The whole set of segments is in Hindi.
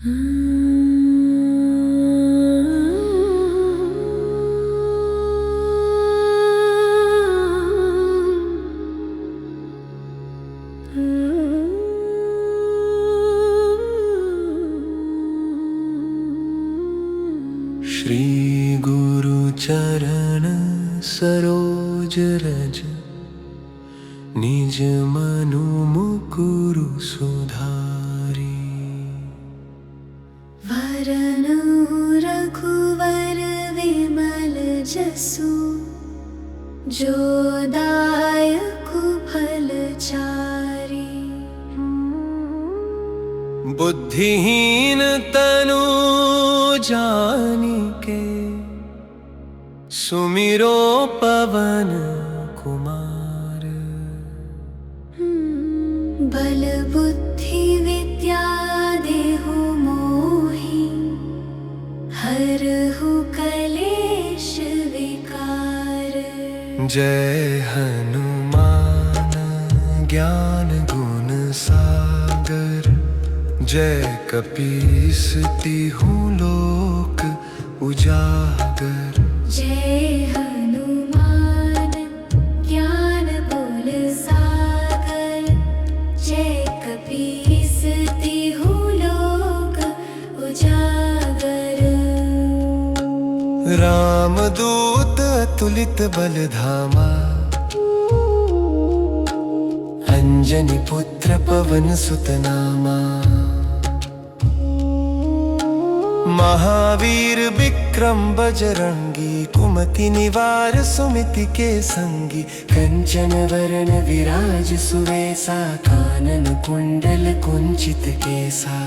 श्री गुरु चरण सरोज रज निज मनु मुकुरु सुधारी। वरनु रघुवर विमल जसु जो दायकु फल चारी। बुद्धिहीन तनु जानिके सुमिरो पवन कुमार। बल बुद्धि विद्या देहु मोहि हरहु कलेश विकार। जय हनुमान ज्ञान गुण सागर जय कपीस तिहु लोक उजागर। जय हनुमान ज्ञान गुण सागर जय कपीस तिहु लोक उजागर। रामदूत अतुलित बल धामा अंजनी पुत्र पवन सुत नामा। महावीर विक्रम बजरंगी कुमति निवार सुमति के संगी। कंचन वरण विराज सुवेसा कानन कुंडल कुंचित केसा।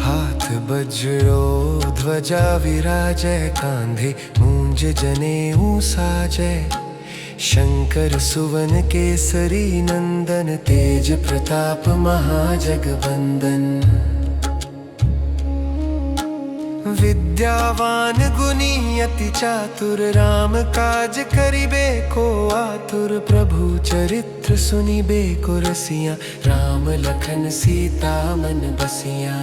हाथ वज्रो ध्वजा विराजय कांधे मूंज जनेऊ साजय। शंकर सुवन केसरी नंदन तेज प्रताप महाजगवंदन। विद्यावान गुणी अति चातुर राम काज करिबे को आतुर। प्रभु चरित्र सुनिबे को रसिया राम लखन सीता मन बसिया।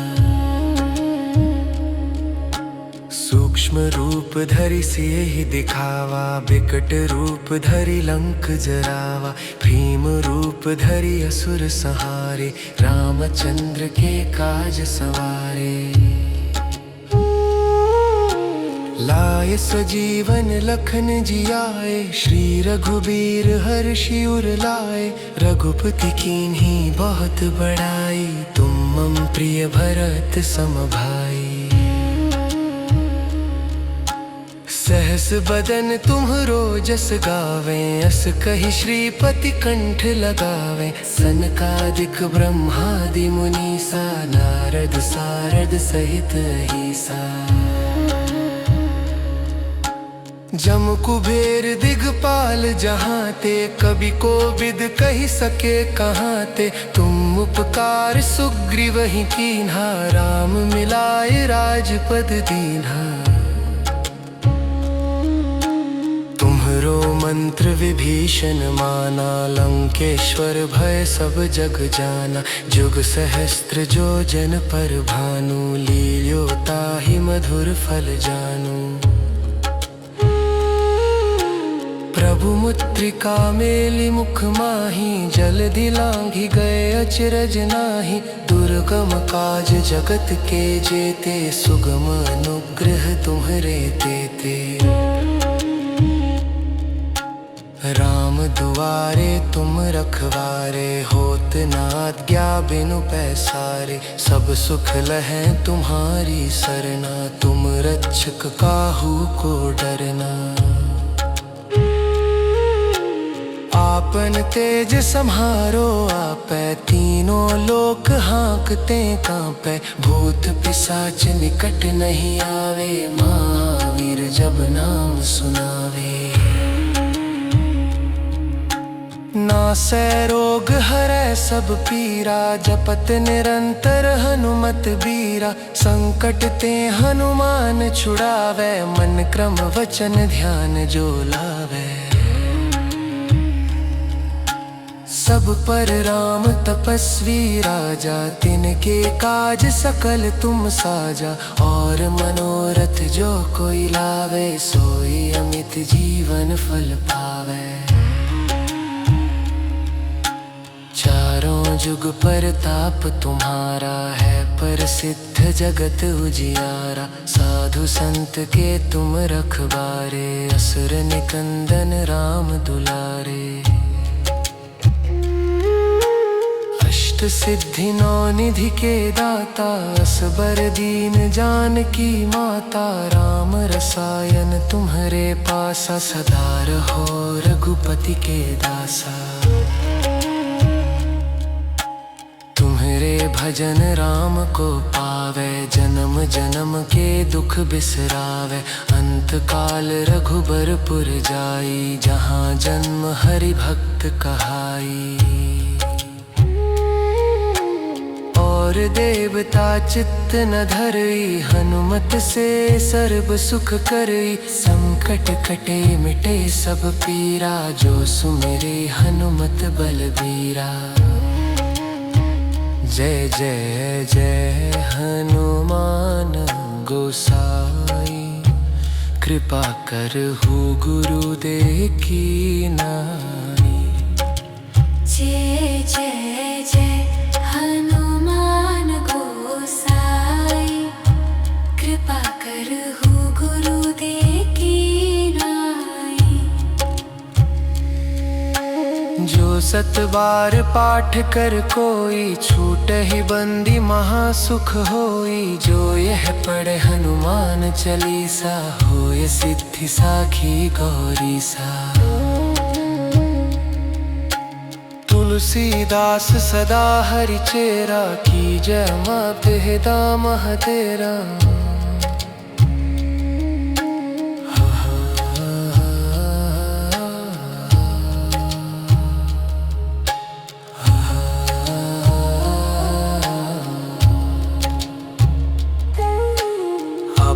सूक्ष्म रूप धरि सियहि दिखावा बिकट रूप धरि लंक जरावा। भीम रूप धरि असुर संहारे रामचंद्र के काज सवारे। लाए सजीवन लखन जियाए श्री रघुबीर हर्षि उर लाए। रघुपति कीन्ही बहुत बड़ाई तुम मम प्रिय भरत सम भाई। सहस बदन तुम्हरो जस गावे अस कहि श्रीपति कंठ लगावे। सनकादिक ब्रह्मादि मुनीसा नारद सारद सहित अहिसा। जम कुबेर दिगपाल जहाँ ते कवि कोविद कहि सके कहाँ ते। तुम उपकार सुग्रीवहि कीन्हा राम मिलाए राजपद दीन्हा। तुम्हरो मंत्र विभीषण माना लंकेश्वर भय सब जग जाना। जुग सहस्त्र जो जन पर भानु लील्यो ताहि मधुर फल जानू। प्रभु मुद्रिका मेलि मुख माहि जलधि लांघि गए अचरज नाही। दुर्गम काज जगत के जेते सुगम अनुग्रह तुम्हरे तेते। राम दुआरे तुम रखवारे होत न आज्ञा बिनु पैसारे। सब सुख लहै तुम्हारी सरना तुम रक्षक काहू को डरना। आपन तेज सम्हारो आपै तीनों लोक हाँकते कांपै। भूत पिशाच निकट नहीं आवे महावीर जब नाम सुनावे। नासै रोग हरै सब पीरा जपत निरंतर हनुमत बीरा। संकट ते हनुमान छुड़ावै मन क्रम वचन ध्यान जो लावै। सब पर राम तपस्वी राजा, तिनके काज सकल तुम साजा। और मनोरथ जो कोई लावे, सोई अमित जीवन फल पावे। चारों जुग पर ताप तुम्हारा है, प्रसिद्ध जगत उजियारा। साधु संत के तुम रखवारे, असुर निकंदन राम दुलारे। अष्ट सिद्धि नौ निधि के दाता, असबर दीन जानकी माता। राम रसायन तुम्हारे पासा, सदा रहो रघुपति के दासा। तुम्हारे भजन राम को पावे, जन्म जन्म के दुख बिसरावे। अंत काल रघुबरपुर जाई, जहाँ जन्म हरि भक्त कहाई। और देवता चित्त न धरई, हनुमत से सर्व सुख करई। संकट कटे मिटे सब पीरा, जो सुमिरे हनुमत बलबीरा। जय जय जय हनुमान गोसाई, कृपा करहु गुरुदेव की नाई। जय जय जय हनुमान गोसाई, कृपा करहु गुरुदेव की नाई। जो 7 बार पाठ कर कोई, छूटहि बंदी महासुख होई। जो यह पढ़े हनुमान चालीसा, होय सिद्धि साखी गौरी सा। तुलसीदास सदा हरि चेरा, की जय मात हिदाम तेरा।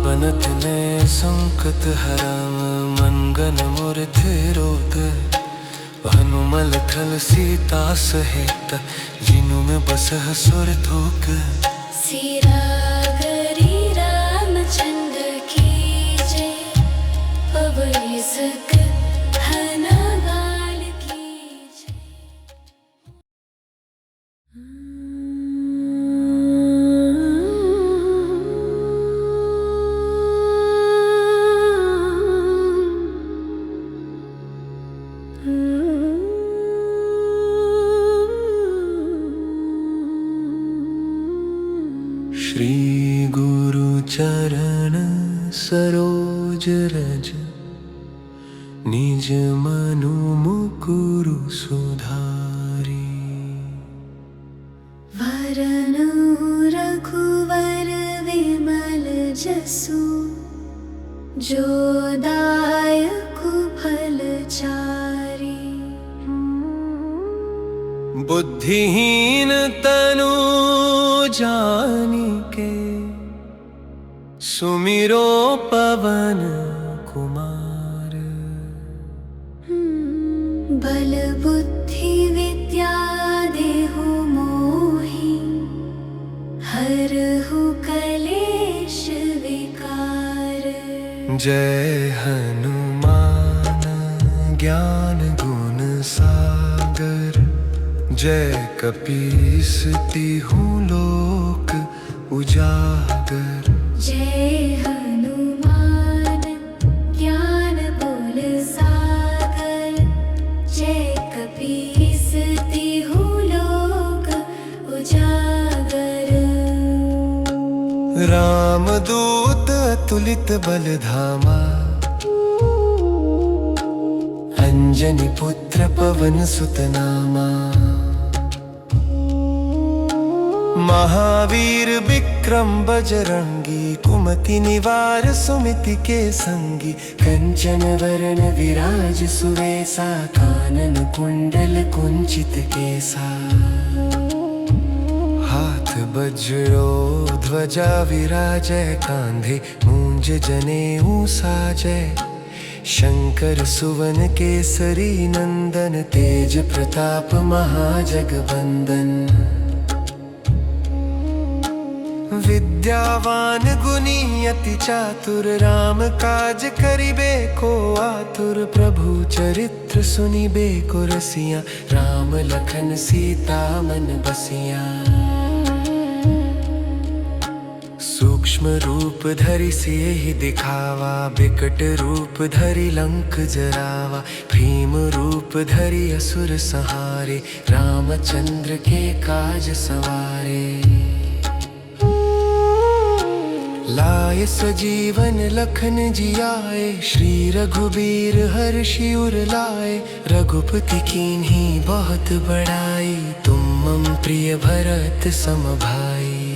बनत ने संकट हरम, मंगन मूर्ति रोध। हनुमल थल सीता सहित, जिनु में बसह सुर थोक। सिरा गरी रामचंद्र की जय, पवई सक हनुमान की जय। श्री गुरु चरण सरोज रज, निज मनु मुकुरु सुधारी। वरनु रघुवर विमल जसु, जो दायक फल चारी। बुद्धिहीन तनु जानिके, सुमिरो पवन कुमार। बल बुद्धि विद्या देहु मोहि, हरहु कलेश विकार। जय हनुमान ज्ञान गुण सागर, जय कपीस तिहु लोक उजागर। जय हनुमान ज्ञान गुण सागर, जय कपीस तिहु लोक उजागर। रामदूत अतुलित बल धामा, अंजनी पुत्र पवन सुत नामा। महावीर विक्रम बजरंगी, कुमति निवार सुमिति के संगी। कंचन वरण विराज सुवेसा, कानन कुंडल कुंचित केसा। हाथ वज्रो ध्वजा विराजय, कांधे मूंज जनेऊ साजय। शंकर सुवन केसरी नंदन, तेज प्रताप महाजगवंदन। विद्यावान गुणी अति चातुर, राम काज करिबे को आतुर। प्रभु चरित्र सुनिबे को रसिया, राम लखन सीता मन बसिया। सूक्ष्म रूप धरि सियहि दिखावा, बिकट रूप धरि लंक जरावा। भीम रूप धरि असुर संहारे, रामचंद्र के काज सवारे। लाए सजीवन लखन जियाए, श्री रघुबीर हर्षि उर लाए। रघुपति कीन्ही बहुत बड़ाई, तुम मम प्रिय भरत सम भाई।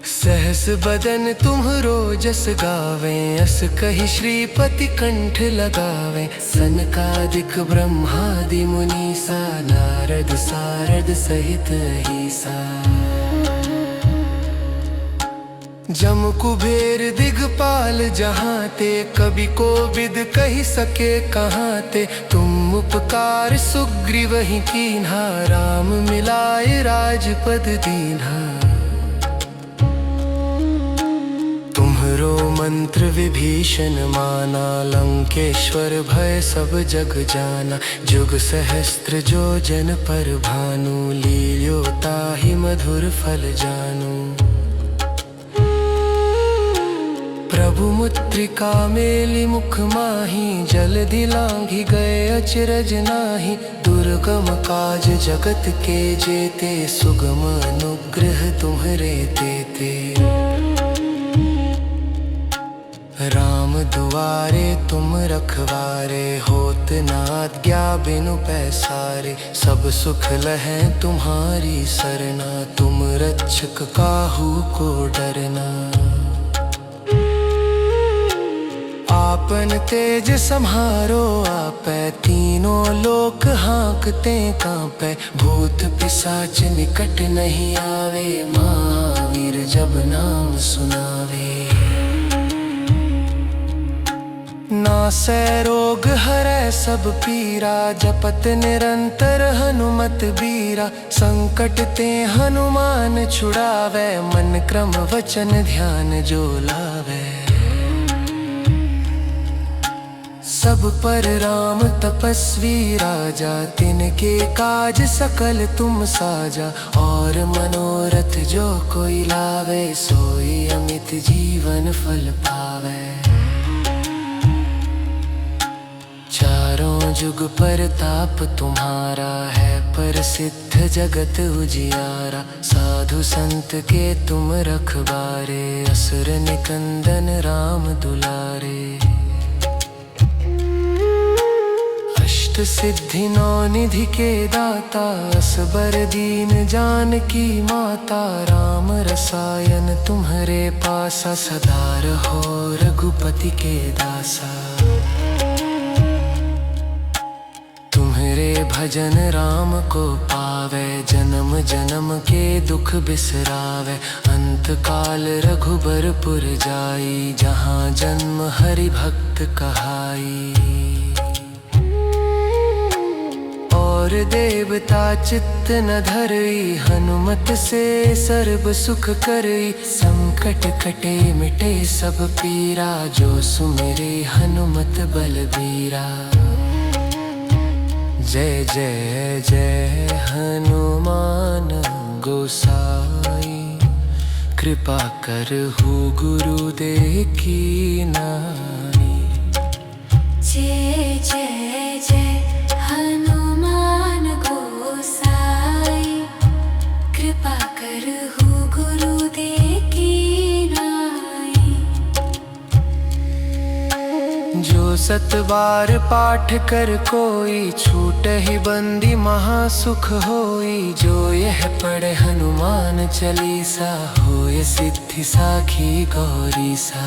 सहस बदन तुम्हरो जस गावे, अस कहि श्रीपति कंठ लगावे। सनकादिक ब्रह्मादि मुनीसा, नारद सारद सहित अहिसा। जम कुबेर दिगपाल जहाँ ते, कवि कोविद कहि सके कहाँ ते। तुम उपकार सुग्रीव ही कीन्हा, राम मिलाए राजपद दीन्हा। तुम्हरो मंत्र विभीषण माना, लंकेश्वर भय सब जग जाना। जुग सहस्त्र जो जन पर भानु, लील्यो ताहि मधुर फल जानू। प्रभु मुद्रिका मेलि मुख माहि, जलधि लांघि गए अचरज नाहि। दुर्गम काज जगत के जेते, सुगम अनुग्रह तुम्हरे तेते। राम दुआरे तुम रखवारे, होत न आज्ञा बिनु पैसारे। सब सुख लहै तुम्हारी सरना, तुम रक्षक काहू को डरना। आपन तेज सम्हारो आपै, तीनों लोक हाँकते कांपै। भूत पिशाच निकट नहीं आवे, महावीर जब नाम सुनावे। नासै रोग हरै सब पीरा, जपत निरंतर हनुमत बीरा। संकट ते हनुमान छुड़ावै, मन क्रम वचन ध्यान जो लावै। सब पर राम तपस्वी राजा, तिनके काज सकल तुम साजा। और मनोरथ जो कोई लावे, सोई अमित जीवन फल पावे। चारों जुग परताप तुम्हारा है, प्रसिद्ध जगत उजियारा। साधु संत के तुम रखवारे, असुर निकंदन राम दुलारे। अष्ट सिद्धि नौ निधि के दाता, असबर दीन जानकी माता। राम रसायन तुम्हरे पासा, सदा रहो रघुपति के दासा। तुम्हरे भजन राम को पावे, जन्म जन्म के दुख बिसरावे। अंत काल रघुबरपुर जाई, जहाँ जन्म हरि भक्त कहाई। और देवता चित्त न धरई, हनुमत से सर्ब सुख करई। संकट कटे मिटे सब पीरा, जो सुमिरे हनुमत बलबीरा। जय जय जय हनुमान गोसाई, कृपा करहु गुरुदेव की नाई। जय जय जय हनुमान गोसाई, कृपा करहु गुरुदेव की नाई। जो सत बार पाठ कर कोई, छूट ही बंदी महासुख होई। जो यह पढ़े हनुमान चालीसा, होय सिद्धि साखी गौरी सा।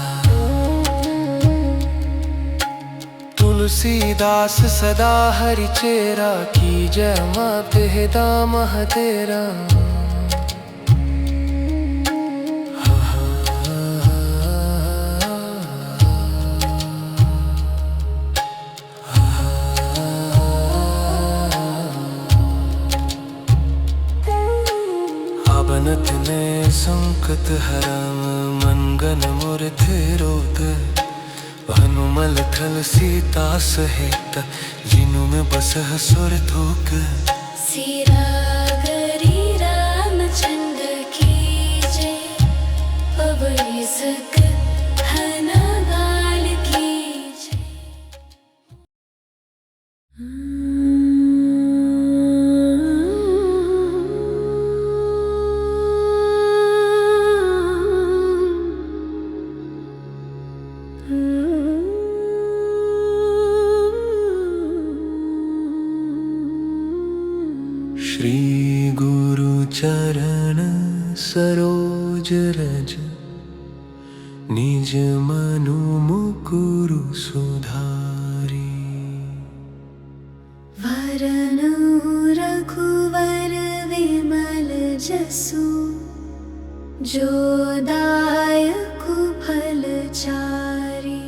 तुलसीदास सदा हरि चेरा, की जय मात दाम तेरा। बनत ने संकट हरम मनगन मोर थिरोत हनुमल थल सीता सहित जिनु में बस सुर थोक सिरा गरी रामचंद्र की जय पवई सक हनुमान की जय। श्री गुरु चरण सरोज रज निज मनु मुकुरु सुधारी वरनु रघुवर विमल जसु जो दायक फल चारी।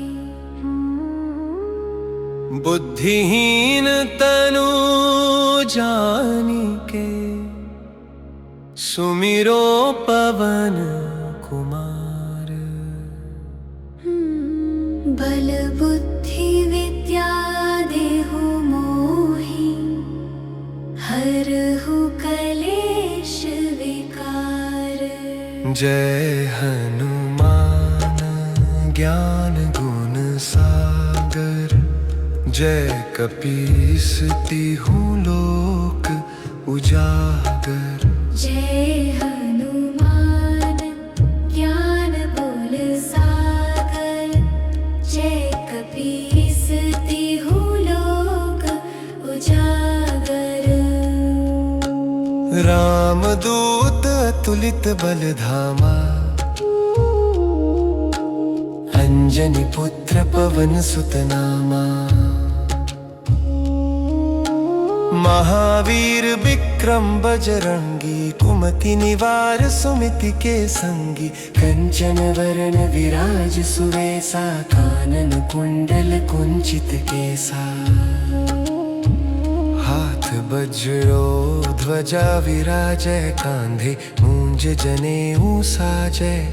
बुद्धिहीन तनु जानिके सुमिरो पवन कुमार बल बुद्धि विद्या देहु मोहि हरहु कलेश विकार। जय हनुमान ज्ञान गुण सागर जय कपीस तिहु लोक उजागर। जय हनुमान ज्ञान गुण सागर जय कपीस तिहु लोक उजागर। रामदूत अतुलित बल धामा अंजनी पुत्र पवन सुत नामा। महावीर विक्रम बजरंगी कुमति निवार सुमिति के संगी। कंचन वरण विराज सुवेसा कानन कुंडल कुंचित केसा। हाथ वज्रो ध्वजा विराजय कांधे मूंज जनेऊ साजय।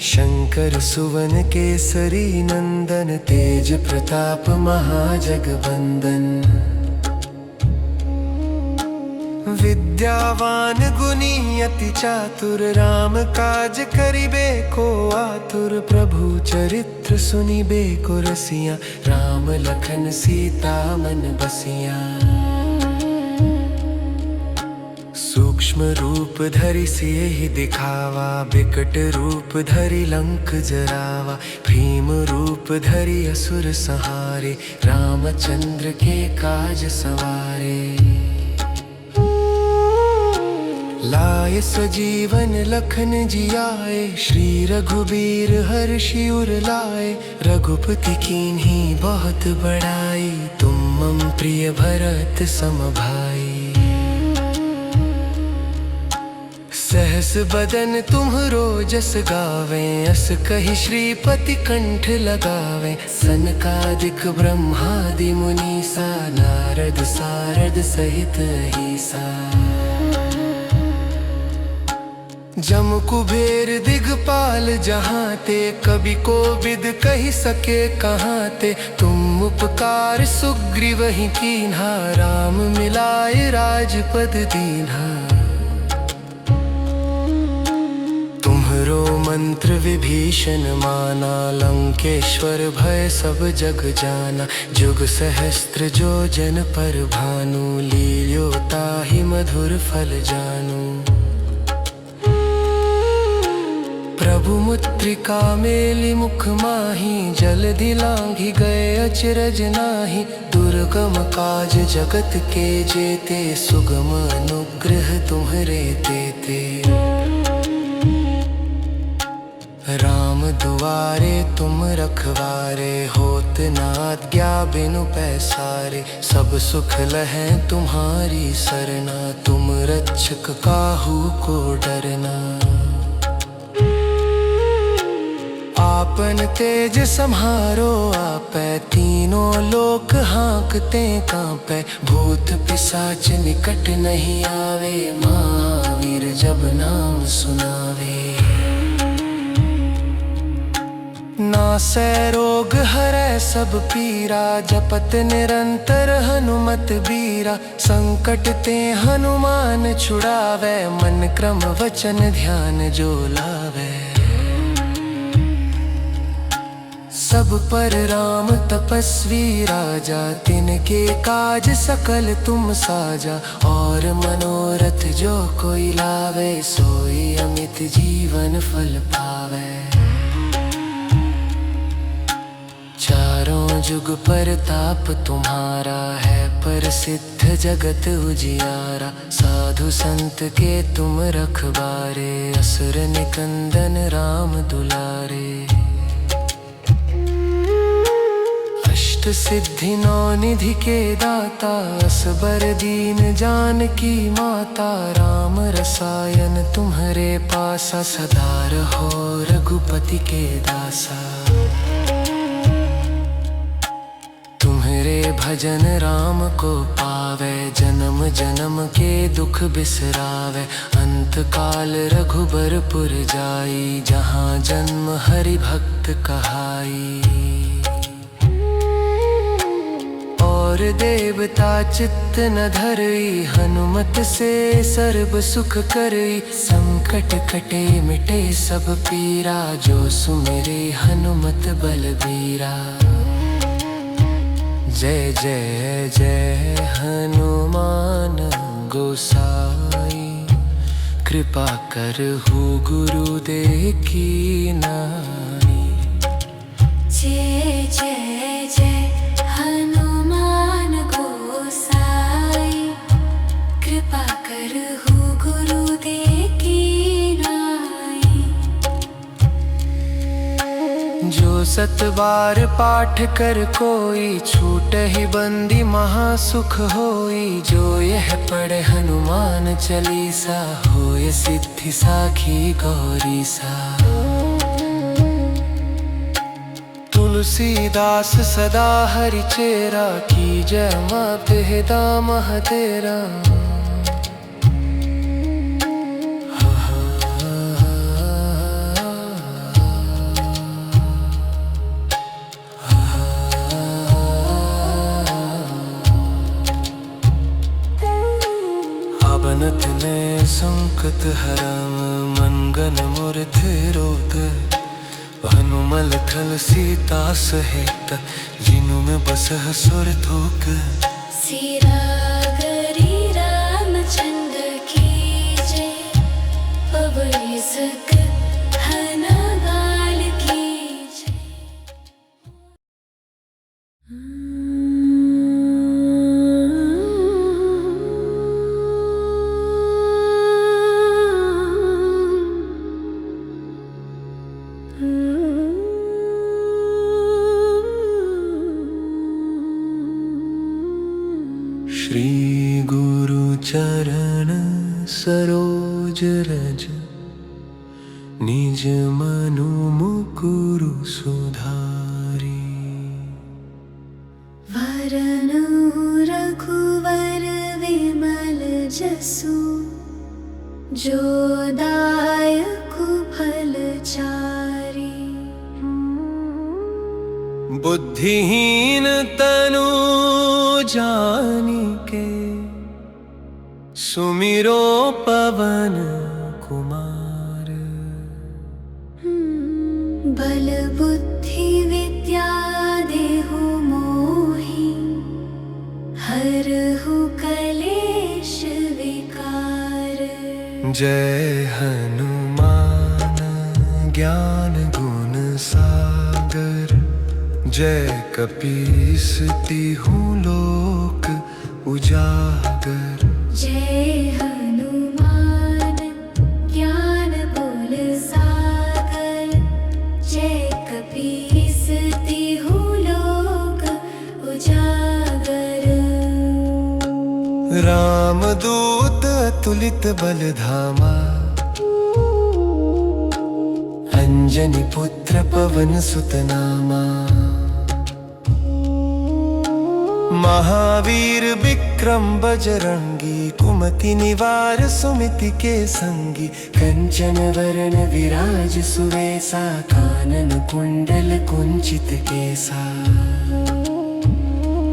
शंकर सुवन केसरी नंदन तेज प्रताप महाजगवंदन। विद्यावान गुणी अति चातुर राम काज करिबे को आतुर। प्रभु चरित्र सुनिबे को रसिया राम लखन सीता मन बसिया। सूक्ष्म रूप धरि सियहि दिखावा बिकट रूप धरि लंक जरावा। भीम रूप धरि असुर संहारे रामचंद्र के काज सवारे। लाए सजीवन लखन जियाए श्री रघुबीर हर्षि उर लाए। रघुपति कीन्ही बहुत बड़ाई तुम मम प्रिय भरत सम भाई। सहस बदन तुम्हरो जस गावे अस कहि श्रीपति कंठ लगावे। सनकादिक ब्रह्मादि मुनीसा नारद सारद सहित अहिसा। जम कुबेर दिगपाल जहाँ ते कवि कोविद कहि सके कहाँ ते। तुम उपकार सुग्रीव ही कीन्हा राम मिलाए राजपद दीन्हा। तुम्हरो मंत्र विभीषण माना लंकेश्वर भय सब जग जाना। जुग सहस्त्र जो जन पर भानु लील्यो ताहि मधुर फल जानू। प्रभु मुद्रिका मेलि मुख माहि जलधि लांघि गए अचरज नाही। दुर्गम काज जगत के जेते सुगम अनुग्रह तुम्हरे तेते। राम दुआरे तुम रखवारे होत न आज्ञा बिनु पैसारे। सब सुख लहै तुम्हारी सरना तुम रक्षक काहू को डरना। आपन तेज सम्हारो आपै तीनों लोक हाँकते कांपै। भूत पिशाच निकट नहीं आवे महावीर जब नाम सुनावे। नासै रोग हरै सब पीरा, जपत निरंतर हनुमत बीरा। संकट ते हनुमान छुड़ावे, मन क्रम वचन ध्यान जो लावे। सब पर राम तपस्वी राजा, तिनके काज सकल तुम साजा। और मनोरथ जो कोई लावे, सोई अमित जीवन फल पावे। चारों जुग परताप तुम्हारा है, प्रसिद्ध जगत उजियारा। साधु संत के तुम रखबारे, असुर निकंदन राम दुलारे। अष्ट सिद्धि नौ निधि के दाता, असबर दीन जानकी माता। राम रसायन तुम्हारे पासा, सदा रहो रघुपति के दासा। तुम्हारे भजन राम को पावे, जन्म जन्म के दुख बिसरावे। अंत काल रघुबरपुर जाई, जहाँ जन्म हरि भक्त कहाई। और देवता चित्त न धरई, हनुमत से सर्व सुख करई। संकट कटे मिटे सब पीरा, जो सुमिरे हनुमत बलबीरा। जय जय जय हनुमान गोसाई, कृपा करहु गुरुदेव की नाई। जय जय जय हनुमान गोसाई, कृपा करहु गुरुदेव की नाई। जो सत बार पाठ कर कोई, छूट ही बंदी महासुख होई। जो यह पढ़े हनुमान चालीसा, होय सिद्धि साखी गौरी सा। तुलसीदास सदा हरि चेरा, की जय मात हिदाम तेरा। बनत ने संकट हरम, मंगन मूर्ति रोध। हनुमल थल सीता सहित, जिनु में बसह सुर थोक। सिरा गरी रामचंद्र की जय, पवई सक हनुमान की जय। श्री गुरु चरण सरोज रज, निज मनु मुकुरु सुधारी। वरनु रघुवर विमल जसु, जो दायक फल चारी। बुद्धिहीन तनु जानिके, सुमिरो पवन कुमार। बल बुद्धि विद्या देहु मोहि, हरहु कलेश विकार। जय हनुमान ज्ञान गुण सागर, जय कपीस तिहु लोक उजागर। जय हनुमान ज्ञान गुण सागर, जय कपीस तिहु लोक उजागर। रामदूत अतुलित बल धामा, अंजनी पुत्र पवन सुत नामा। महावीर विक्रम बजरंगी, कपि कुमति निवार सुमिति के संगी। कंचन वरण विराज सुवेसा कानन कुंडल कुंचित केसा।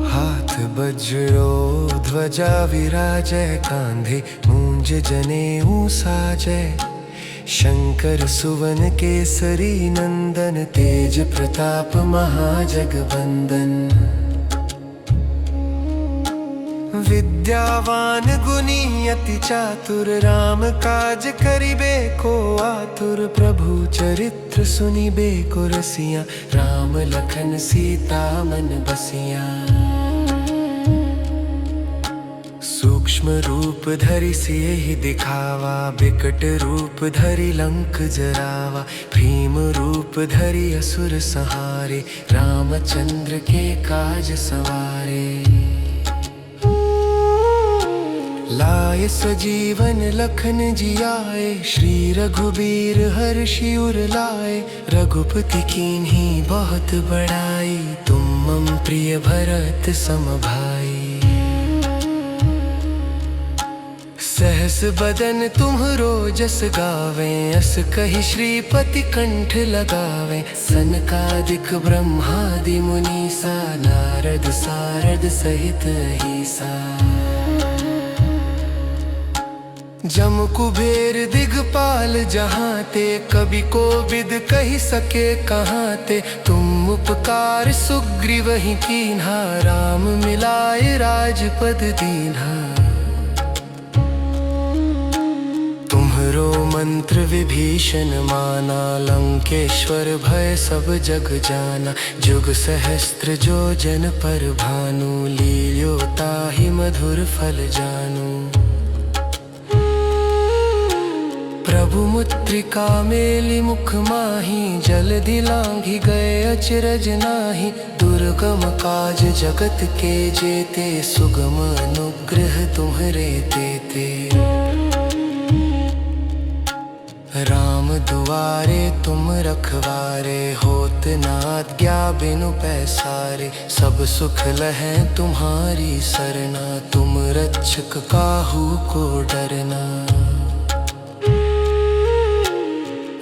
हाथ वज्रो ध्वजा विराजय कांधे मूंज जनेऊ साजय। शंकर सुवन केसरी नंदन तेज प्रताप महाजगवंदन। विद्यावान गुणी अति चातुर राम काज करिबे को आतुर। प्रभु चरित्र सुनिबे को रसिया राम लखन सीता मन बसिया। सूक्ष्म रूप धरि सियहि दिखावा बिकट रूप धरि लंक जरावा। भीम रूप धरि असुर संहारे रामचंद्र के काज सवारे। लाए सजीवन लखन जियाए श्री रघुबीर हर्षि उर लाए। रघुपति कीन्ही बहुत बड़ाई तुम मम प्रिय भरत सम भाई। सहस बदन तुम्हरो जस गावे अस कहि श्रीपति कंठ लगावे। सनकादिक ब्रह्मादि मुनीसा नारद सारद सहित अहिसा। जम कुबेर दिगपाल जहाँ ते कवि कोविद कहि सके कहाँ ते। तुम उपकार सुग्रीव ही कीन्हा राम मिलाए राजपद दीन्हा। तुम्हरो मंत्र विभीषण माना लंकेश्वर भय सब जग जाना। जुग सहस्त्र जो जन पर भानु लील्यो ताहि मधुर फल जानू। प्रभु मुद्रिका मेलि मुख माहि जलधि लांघि गए अचरज नाही। दुर्गम काज जगत के जेते सुगम अनुग्रह तुम्हरे तेते। राम दुआरे तुम रखवारे होत न आज्ञा बिनु पैसारे। सब सुख लहै तुम्हारी सरना तुम रक्षक काहू को डरना।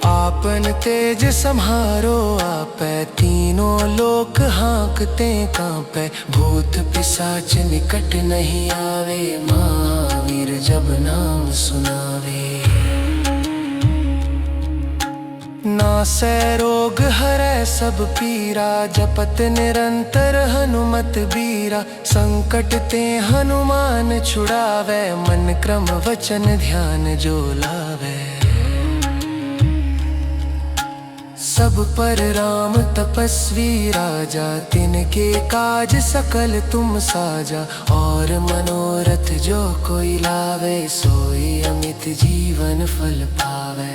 आपन तेज सम्हारो आपै तीनों लोक हाँकते कांपै। भूत पिशाच निकट नहीं आवे महावीर जब नाम सुनावे। नासै रोग हरै सब पीरा जपत निरंतर हनुमत बीरा। संकट ते हनुमान छुड़ावै मन क्रम वचन ध्यान जो लावै। सब पर राम तपस्वी राजा तिनके काज सकल तुम साजा। और मनोरथ जो कोई लावे सोई अमित जीवन फल पावे।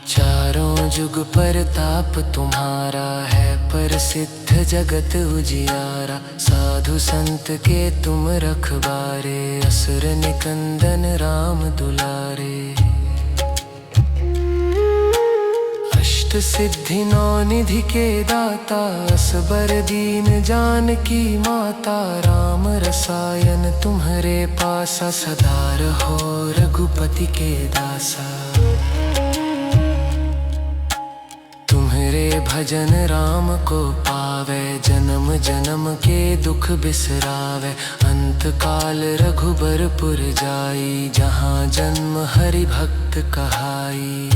चारों जुग परताप तुम्हारा है प्रसिद्ध जगत उजियारा। साधु संत के तुम रखवारे असुर निकंदन राम दुलारे। अष्ट सिद्धि नौ निधि के दाता असबर दीन जानकी माता। राम रसायन तुम्हरे पासा सदा रहो रघुपति के दासा। तुम्हरे भजन राम को पावे जन्म जन्म के दुख बिसरावे। अंत काल रघुबरपुर जाई जहाँ जन्म हरि भक्त कहाई।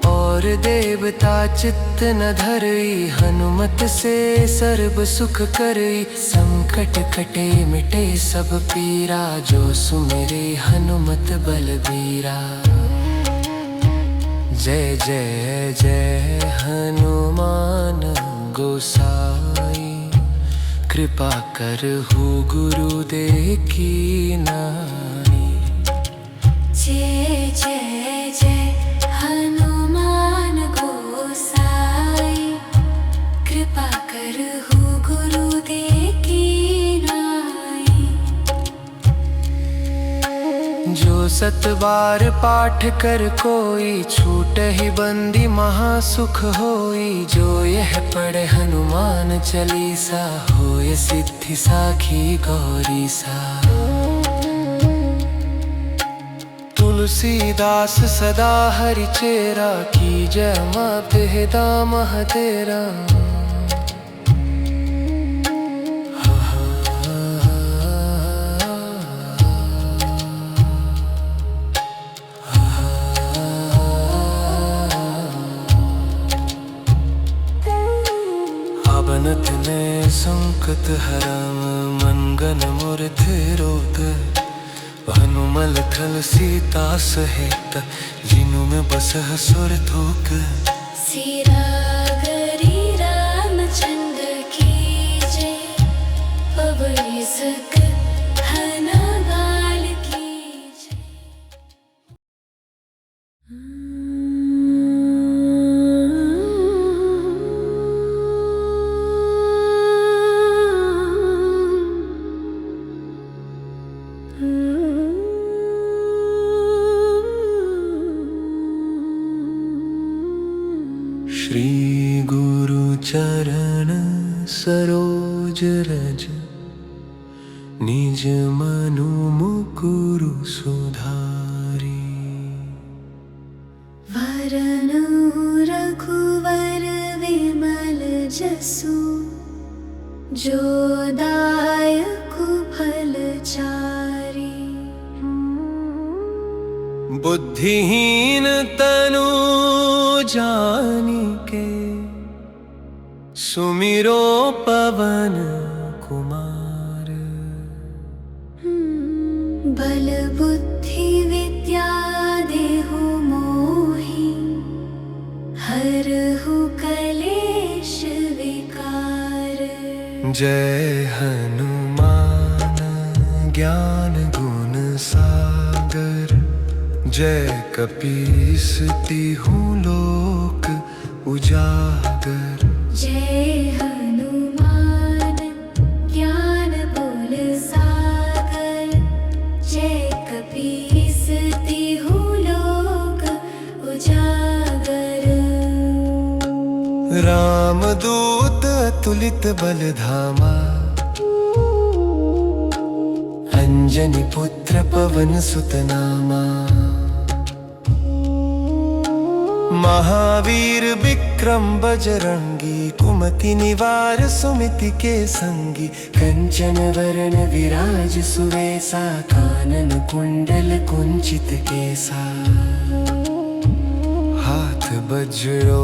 और देवता चित्त न धरई हनुमत से सर्व सुख करई। संकट कटे मिटे सब पीरा जो सुमिरे हनुमत बलबीरा। जय जय जय हनुमान गोसाई। कृपा करहु गुरुदेव की नाई। जय जय जय हनुमान गोसाई। कृपा करहु गुरुदेव की नाई। जो 7 बार पाठ कर कोई, छूट ही बंदी महासुख होई। जो यह पढ़े हनुमान चालीसा, होय सिद्धि साखी गौरी सा। तुलसीदास सदा हरि चेरा, की जय मात हिदा मह तेरा। बनत ने संकट हरम, मनगन मूर्ति रोत। हनुमल थल सीता सहित, जिनु में बसह सुर थोक। सिरा गरी रामचंद्र की जय, पवई सक हनुमान की जय। श्री गुरु चरण सरोज रज, निज मनु मुकुरु सुधारी। वरनु रघुवर विमल जसु, जो दायक फल चारी। बुद्धिहीन तनु जानिके, सुमिरो पवन कुमार। बल बुद्धि विद्या देहु मोहि, हरहु कलेश विकार। जय हनुमान ज्ञान गुण सागर, जय कपीस तिहु लोक उजागर। जय हनुमान ज्ञान गुण सागर, जय कपीस तिहु लोक उजागर। रामदूत अतुलित बल धामा, अंजनी पुत्र पवन सुत नामा। महावीर विक्रम बजरंगी, कुमति निवार सुमति के संगी। कंचन वरण विराज सुवेसा, कानन कुंडल कुंचित केसा। हाथ वज्रो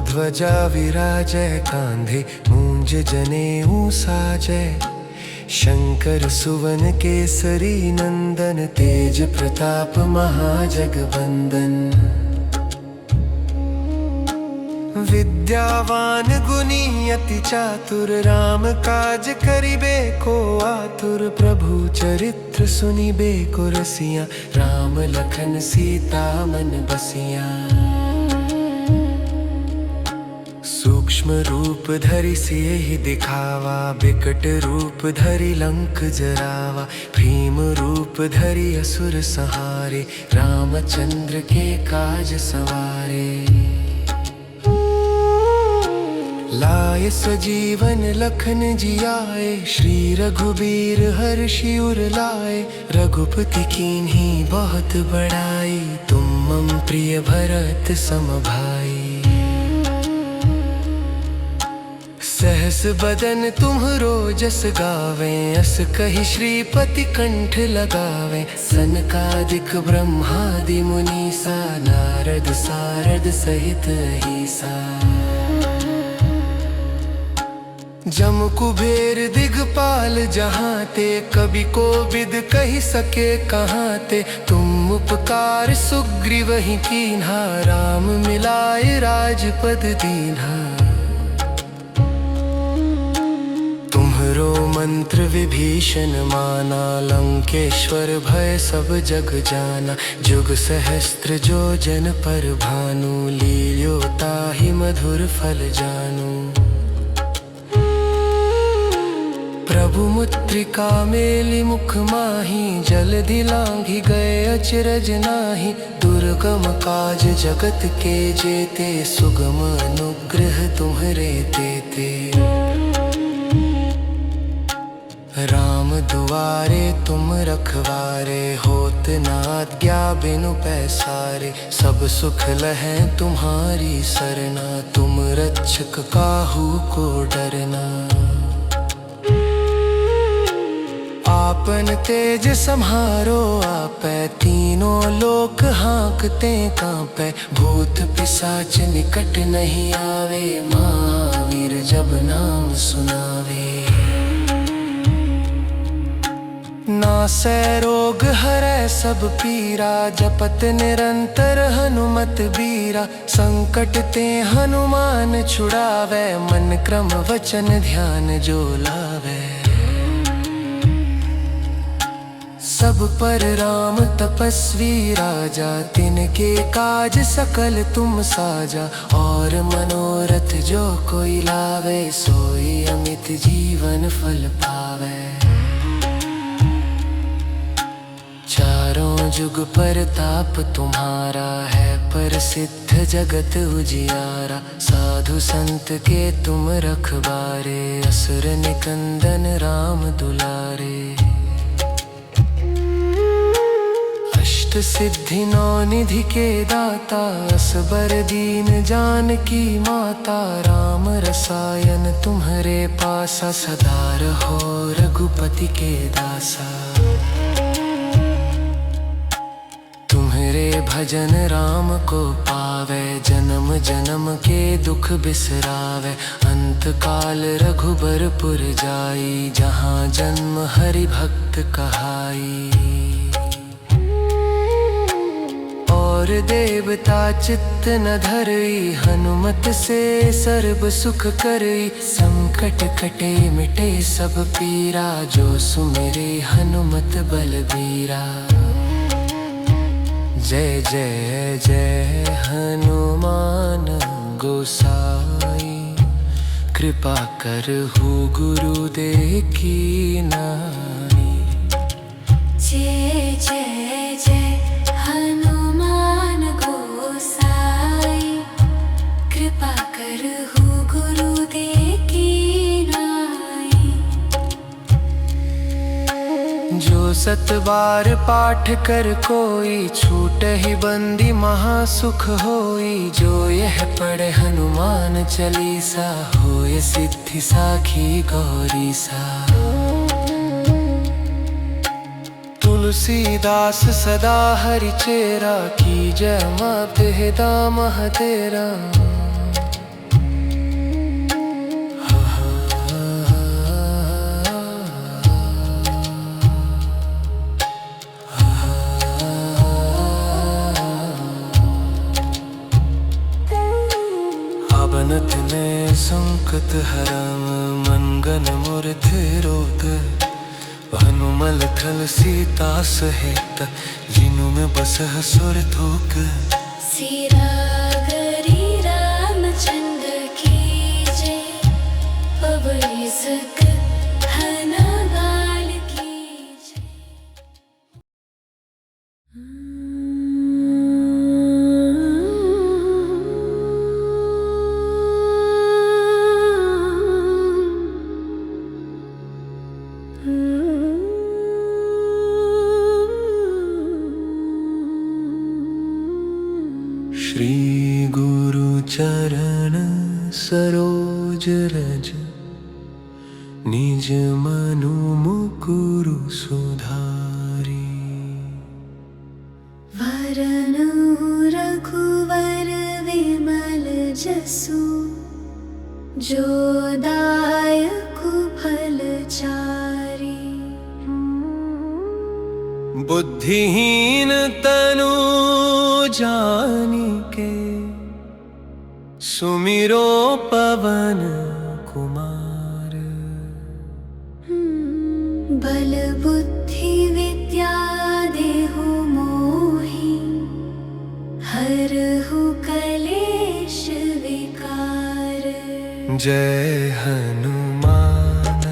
ध्वजा विराजय, कांधे मूंज जनेऊ साजय। शंकर सुवन केसरी नंदन, तेज प्रताप महाजगवंदन। विद्यावान गुणी अति चातुर, राम काज करिबे को आतुर। प्रभु चरित्र सुनिबे को रसिया, राम लखन सीता मन बसिया। सूक्ष्म रूप धरि सियहि दिखावा, बिकट रूप धरि लंक जरावा। भीम रूप धरि असुर संहारे, रामचंद्र के काज सवारे। लाए सजीवन लखन जियाए, श्री रघुबीर हर्षि उर लाए। रघुपति कीन्ही बहुत बड़ाई, तुम मम प्रिय भरत सम भाई। सहस बदन तुम्हरो जस गावें, अस कहि श्रीपति कंठ लगावें। सनकादिक ब्रह्मादि मुनीसा, नारद सारद सहित अहिसा। जम कुबेर दिगपाल जहाँ ते, कवि कोविद कहि सके कहाँ ते। तुम उपकार सुग्रीव ही कीन्हा, राम मिलाए राजपद दीन्हा। तुम्हरो मंत्र विभीषण माना, लंकेश्वर भय सब जग जाना। जुग सहस्त्र जो जन पर भानु, लील्यो ताहि मधुर फल जानू। प्रभु मुद्रिका मेली मुख माही, जल्दी लांघी गए अचरज नाही। दुर्गम काज जगत के जेते, सुगम अनुग्रह तुम्हरे देते। राम दुआरे तुम रखवारे, होत न आज्ञा बिनु पैसारे। सब सुख लहै तुम्हारी सरना, तुम रक्षक काहू को डरना। आपन तेज सम्हारो आपै, तीनों लोक हाँकते कांपै। भूत पिशाच निकट नहीं आवे, महावीर जब नाम सुनावे। नासै रोग हरै सब पीरा, जपत निरंतर हनुमत बीरा। संकट ते हनुमान छुड़ावै, मन क्रम वचन ध्यान जो लावै। सब पर राम तपस्वी राजा, तिनके काज सकल तुम साजा। और मनोरथ जो कोई लावे, सोई अमित जीवन फल पावे। चारों जुग परताप तुम्हारा है, प्रसिद्ध जगत उजियारा। साधु संत के तुम रखवारे, असुर निकंदन राम दुलारे। अष्ट सिद्धि नौ निधि के दाता, असबर दीन जानकी माता। राम रसायन तुम्हरे पासा, सदा रहो रघुपति के दासा। भजन राम को पावे, जन्म जन्म के दुख बिसरावे। अंत काल रघुबरपुर जाई, जहाँ जन्म हरि भक्त कहाई। और देवता चित्त न धरई, हनुमत से सर्ब सुख करई। संकट कटे मिटे सब पीरा, जो सुमिरे हनुमत बलबीरा। जय जय जय हनुमान गोसाई, कृपा करहु गुरुदेव की नाई। जय जय जय हनुमान गोसाई, कृपा करहु गुरुदेव की नाई। जो सत बार पाठ कर कोई, छूट ही बंदी महासुख होई। जो यह पढ़े हनुमान चालीसा, होय सिद्धि साखी गौरी सा। तुलसीदास सदा हरि चेरा, की जय मात दाम तेरा। बनत ने संकट हरम, मंगन मूर्ति रोध। हनुमल थल सीता सहित, जिनु में बसह सुर थोक। सिरा गरी रामचंद्र की जय, पवई सक हनुमान की जय। श्री गुरु चरण सरोज रज, निज मनु मुकुरु सुधारी। वरनु रघुवर विमल जसु, जो दायकु फल चारी। बुद्धिहीन तनु जानिके, सुमिरो पवन कुमार। बल बुद्धि विद्या देहु मोहि, हरहु कलेश विकार। जय हनुमान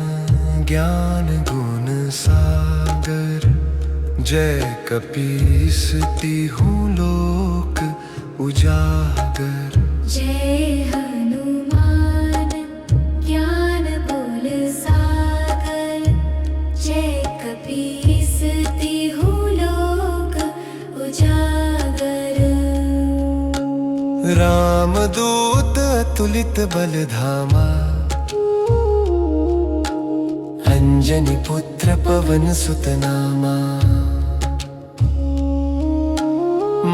ज्ञान गुण सागर। जय कपीसती हूँ लोक उजागर। जय हनुमान ज्ञान गुण सागर। जय कपीसती हूँ लोक उजागर। रामदूत अतुलित बल धामा। अंजनी पुत्र पवन सुत नामा।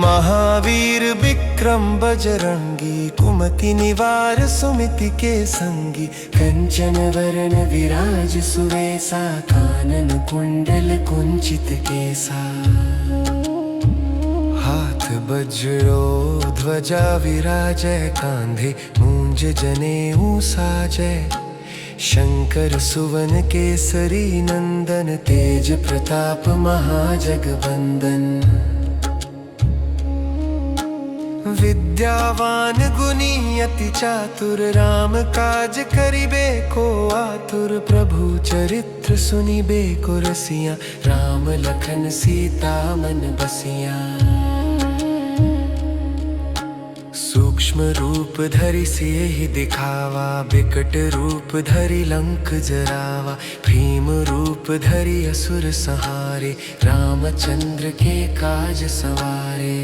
महावीर विक्रम बजरंगी। कुमति निवार सुमति के संगी। कंचन वरण विराज सुवेसा। कानन कुंडल कुंचित केसा। हाथ वज्रो ध्वजा विराजय। कांधे मूंज जनेऊ साजय। शंकर सुवन केसरी नंदन। तेज प्रताप महाजगवंदन। विद्यावान गुणी अति चातुर। राम काज करिबे को आतुर। प्रभु चरित्र सुनिबे को रसिया। राम लखन सीता मन बसिया। सूक्ष्म रूप धरि सियहि दिखावा। बिकट रूप धरि लंक जरावा। भीम रूप धरि असुर संहारे। रामचंद्र के काज सवारे।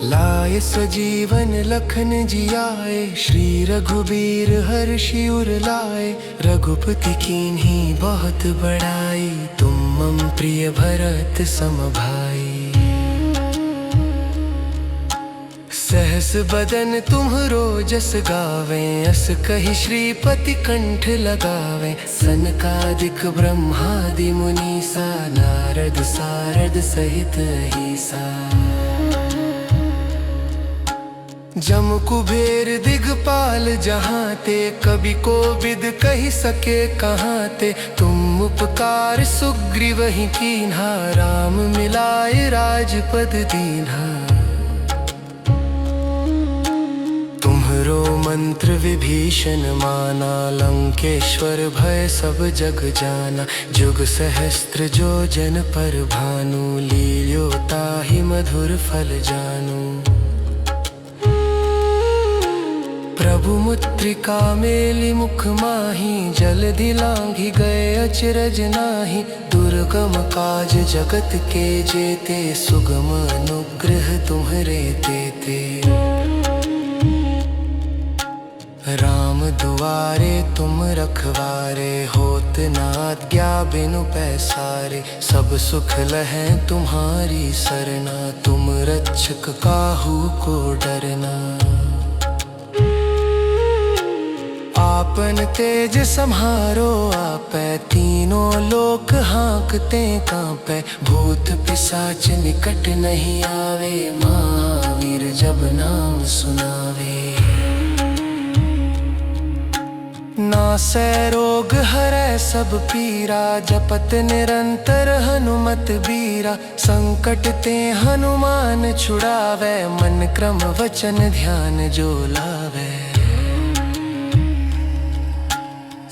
लाए सजीवन लखन जियाए। श्री रघुबीर हर्षि उर लाए। रघुपति कीन्ही बहुत बड़ाई। तुम मम प्रिय भरत सम भाई। सहस बदन तुम्हरो जस गावे। अस कहि श्रीपति कंठ लगावे। सनकादिक ब्रह्मादि मुनीसा। नारद सारद सहित अहिसा। जम कुबेर दिगपाल जहाँ ते। कवि कोविद कहि सके कहाँ ते। तुम उपकार सुग्रीवहि कीन्हा। राम मिलाए राजपद दीन्हा। तुम्हरो मंत्र विभीषण माना। लंकेश्वर भय सब जग जाना। जुग सहस्त्र जो जन पर भानु। लील्यो ताहि मधुर फल जानू। प्रभु मुद्रिका मेलि मुख माहि। जलधि लांघि गए अचरज नाही। दुर्गम काज जगत के जेते। सुगम अनुग्रह तुम्हरे तेते। राम दुआरे तुम रखवारे। होत न आज्ञा बिनु पैसारे। सब सुख लहै तुम्हारी सरना। तुम रक्षक काहू को डरना। आपन तेज सम्हारो आपै। तीनों लोक हाँकते कांपै। भूत पिशाच निकट नहीं आवे। महावीर जब नाम सुनावे। नासै रोग हरै सब पीरा। जपत निरंतर हनुमत बीरा। संकट ते हनुमान छुड़ावै। मन क्रम वचन ध्यान जो लावै।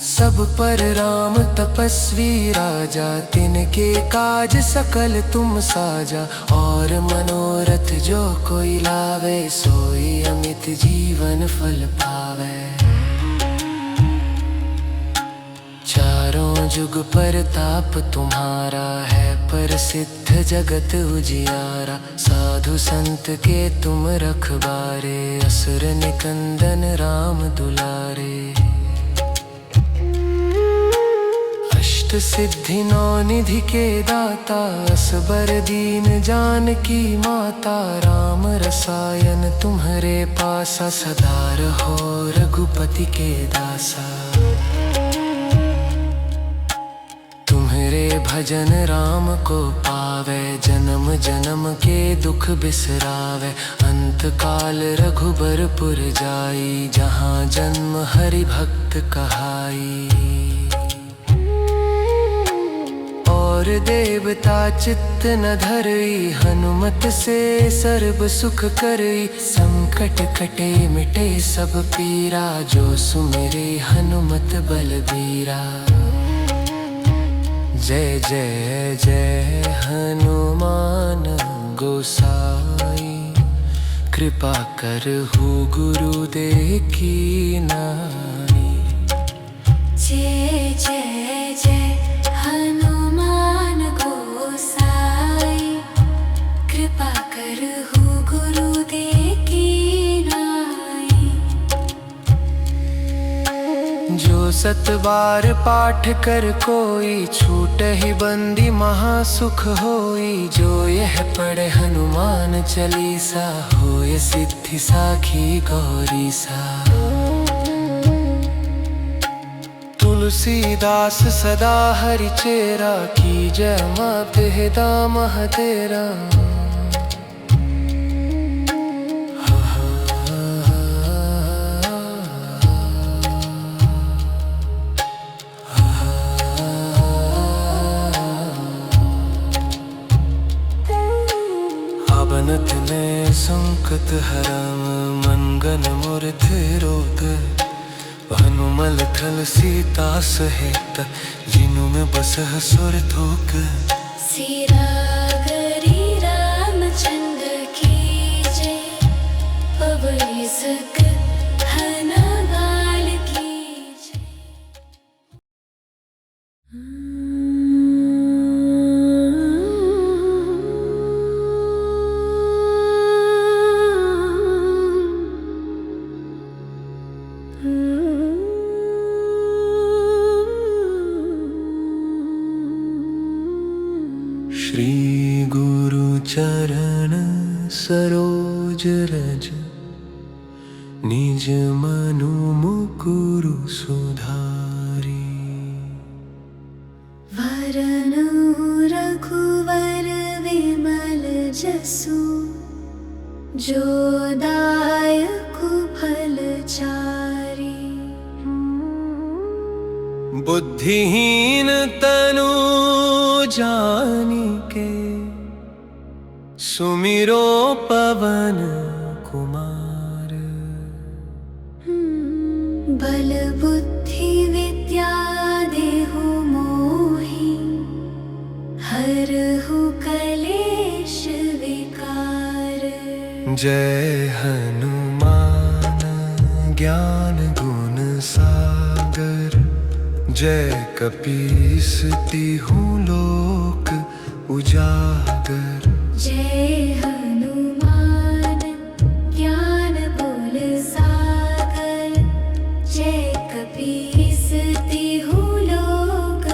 सब पर राम तपस्वी राजा। तिनके काज सकल तुम साजा। और मनोरथ जो कोई लावे। सोई अमित जीवन फल पावे। चारों जुग परताप तुम्हारा है। प्रसिद्ध जगत उजियारा। साधु संत के तुम रखवारे। असुर निकंदन राम दुलारे। सिद्धि नौ निधि के दाता। असबर दीन जानकी माता। राम रसायन तुम्हरे पासा। सदा रहो रघुपति के दासा। तुम्हरे भजन राम को पावे। जन्म जन्म के दुख बिसरावे। अंत काल रघुबरपुर जाई। जहाँ जन्म हरि भक्त कहाई। और देवता चित्त न धरई, हनुमत से सर्व सुख करई। संकट कटे मिटे सब पीरा, जो सुमिरे हनुमत बलबीरा। जय जय जय हनुमान गोसाई, कृपा करहु गुरुदेव की नाई। जय जय जय हनुमान गोसाई, कृपा करहु गुरुदेव की नाई। जो 7 बार पाठ कर कोई, छूटहि बंदी महासुख होई। जो यह पढ़े हनुमान चालीसा, होय सिद्धि साखी गौरी सा। तुलसीदास सदा हरि चेरा, की जय माते दाम तेरा। बनत ने संकट हरम, मंगन मूर्ति रोग। हनुमल थल सीता सहित, जिनु में बसह सुर थोक। सिरा गरी रामचंद्र की जय, पवई सक हनुमान की जय। श्री गुरु चरण सरोज रज, निज मनु मुकुरु सुधारी। वरनु रघुवर विमल जसु, जो दायक फल चारी। बुद्धिहीन तनु जानिके, सुमिरो पवन कुमार। बल बुद्धि विद्या देहु मोहि, हरहु कलेश विकार। जय हनुमान ज्ञान गुण सागर, जय कपीस तिहु लोक उजागर। जय हनुमान ज्ञान गुण सागर, जय कपीस तिहु लोक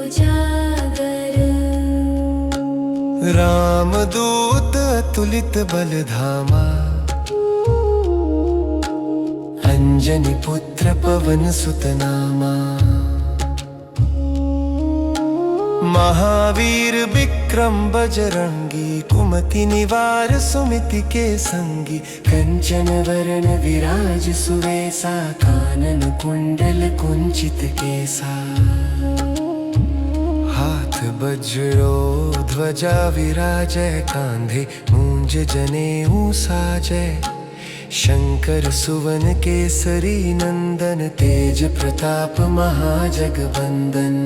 उजागर। रामदूत अतुलित बल धामा, अंजनी पुत्र पवन सुत नामा। महावीर विक्रम बजरंगी, कुमति निवार सुमति के संगी। कंचन वरण विराज सुवेसा, कानन कुंडल कुंचित केसा। हाथ वज्रो ध्वजा विराजय, कांधे मूंज जनेऊ साजय। शंकर सुवन केसरी नंदन, तेज प्रताप महाजगवंदन।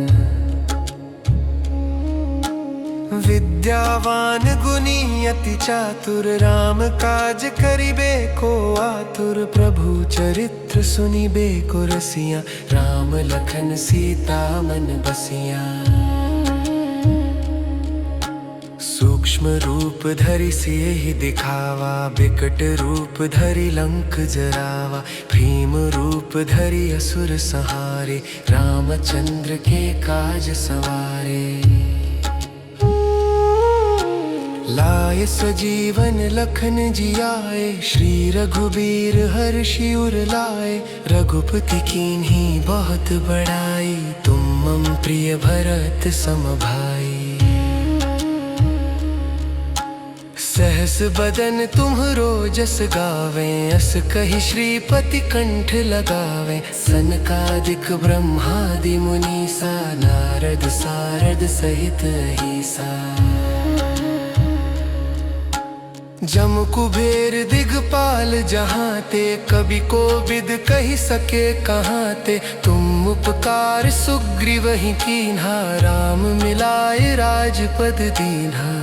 विद्यावान गुणी अति चातुर, राम काज करिबे को आतुर। प्रभु चरित्र सुनिबे को रसिया, राम लखन सीता मन बसिया। सूक्ष्म रूप धरि सियहि दिखावा, बिकट रूप धरि लंक जरावा। भीम रूप धरि असुर संहारे, रामचंद्र के काज सवारे। लाए सजीवन लखन जियाए, श्री रघुबीर हर्षि उर लाए। रघुपति कीन्ही बहुत बड़ाई, तुम मम प्रिय भरत सम भाई। सहस बदन तुम्हरो जस गावें, अस कहि श्रीपति कंठ लगावें। सनकादिक ब्रह्मादि मुनीसा, नारद नारद सारद सहित अहिसा। जम कुबेर दिगपाल जहाँ ते, कभी को विद कही सके कहाँ ते। तुम उपकार सुग्रीव ही कीन्हा, राम मिलाए राजपद दीन्हा।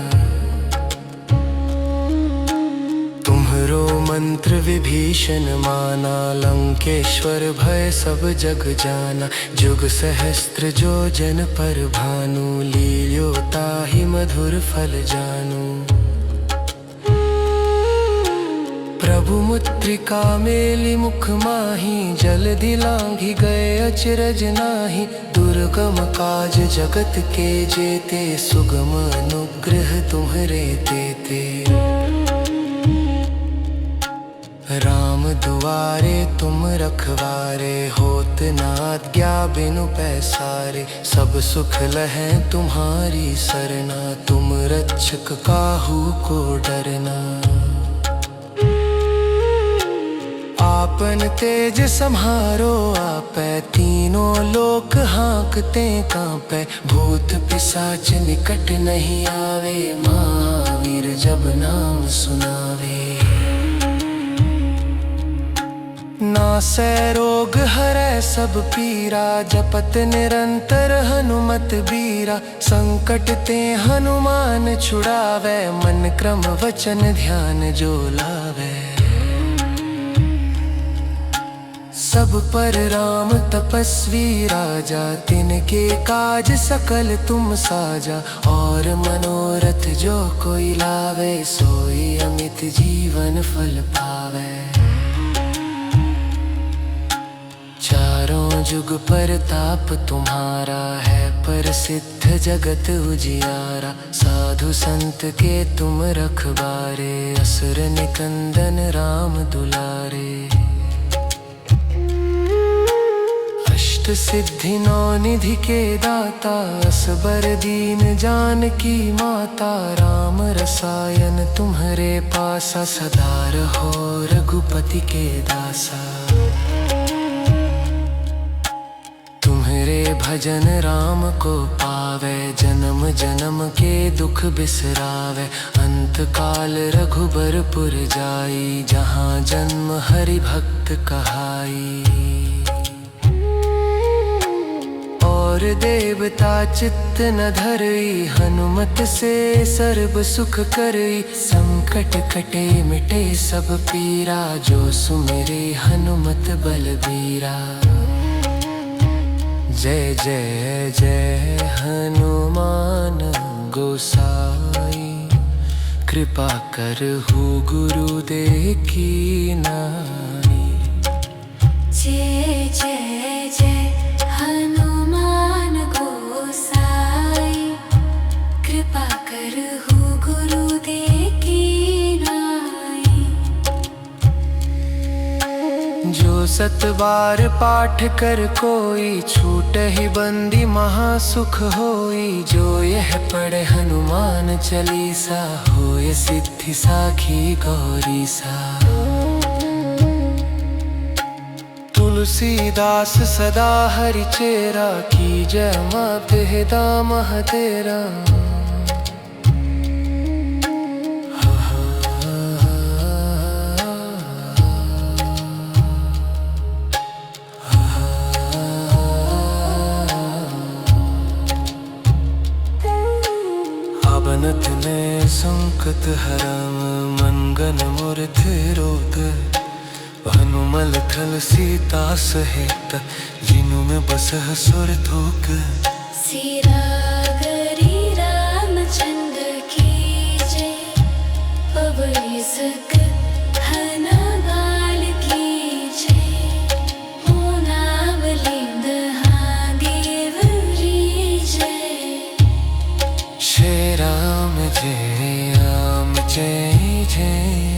तुम्हरो मंत्र विभीषण माना, लंकेश्वर भय सब जग जाना। जुग सहस्त्र जो जन पर भानु, लील्यो ताहि मधुर फल जानू। प्रभु मुद्रिका मेलि मुख माही, जल्दि लांघि गए अचरज नाही। दुर्गम काज जगत के जेते, सुगम अनुग्रह तुम्हरे तेते। राम दुआरे तुम रखवारे, होत न आज्ञा बिनु पैसारे। सब सुख लहै तुम्हारी सरना, तुम रक्षक काहू को डरना। आपन तेज सम्हारो आपै, तीनों लोक हाँकते कांपै। भूत पिशाच निकट नहीं आवे, महावीर जब नाम सुनावे। नासै रोग हरै सब पीरा, जपत निरंतर हनुमत बीरा। संकट ते हनुमान छुड़ावै, मन क्रम वचन ध्यान जो लावै। सब पर राम तपस्वी राजा, तिनके काज सकल तुम साजा। और मनोरथ जो कोई लावे, सोई अमित जीवन फल पावे। चारों जुग परताप तुम्हारा है, प्रसिद्ध जगत उजियारा। साधु संत के तुम रखवारे, असुर निकंदन राम दुलारे। अष्ट सिद्धि नौ निधि के दाता, असबर दीन जानकी माता। राम रसायन तुम्हरे पासा, सदा रहो रघुपति के दासा। तुम्हरे भजन राम को पावे, जन्म जन्म के दुख बिसरावे। अंत काल रघुबरपुर जाई, जहाँ जन्म हरि भक्त कहाई। और देवता चित्त न धरई, हनुमत से सर्व सुख करई। संकट कटे मिटे सब पीरा, जो सुमिरे हनुमत बलबीरा। जय जय जय हनुमान गोसाई, कृपा करहु गुरुदेव की नाई। जय जय जय हनुमान गोसाई, कृपा करहु गुरुदेव की नाई। जो सत बार पाठ कर कोई, छूट ही बंदी महासुख होई। जो यह पढ़े हनुमान चालीसा, होय सिद्धि साखी गौरी सा। तुलसीदास सदा हरि चेरा, की जय मात हिदा मह तेरा। बनत ने संकट हरम, मंगन मूर्ति रोध। हनुमल थल सीता सहित, जिनु में बसह सुर थोक। सिरागरी रामचंद्र की जय, पवन सक हनुमान की जय। हो नावलिंद हाँ देवरी जय। श्री राम जय जय जय।